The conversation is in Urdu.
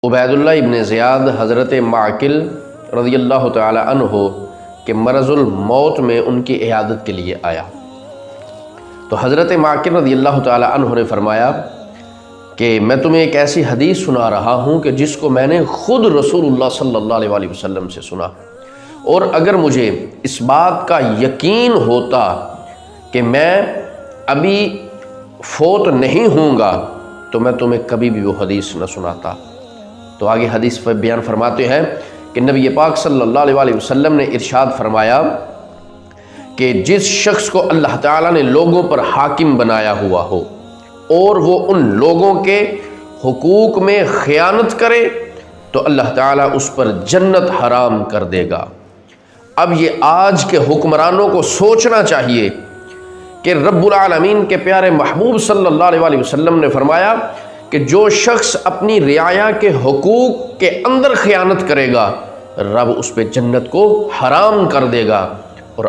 عبیداللہ ابن زیاد حضرت معقل رضی اللہ تعالی عنہ کہ مرض الموت میں ان کی عیادت کے لیے آیا تو حضرت معقل رضی اللہ تعالی عنہ نے فرمایا کہ میں تمہیں ایک ایسی حدیث سنا رہا ہوں کہ جس کو میں نے خود رسول اللہ صلی اللہ علیہ وآلہ وسلم سے سنا، اور اگر مجھے اس بات کا یقین ہوتا کہ میں ابھی فوت نہیں ہوں گا تو میں تمہیں کبھی بھی وہ حدیث نہ سناتا۔ تو آگے حدیث پر بیان فرماتے ہیں کہ نبی پاک صلی اللہ علیہ وآلہ وسلم نے ارشاد فرمایا کہ جس شخص کو اللہ تعالیٰ نے لوگوں پر حاکم بنایا ہوا ہو اور وہ ان لوگوں کے حقوق میں خیانت کرے تو اللہ تعالیٰ اس پر جنت حرام کر دے گا۔ اب یہ آج کے حکمرانوں کو سوچنا چاہیے کہ رب العالمین کے پیارے محبوب صلی اللہ علیہ وآلہ وسلم نے فرمایا کہ جو شخص اپنی رعایا کے حقوق کے اندر خیانت کرے گا رب اس پہ جنت کو حرام کر دے گا۔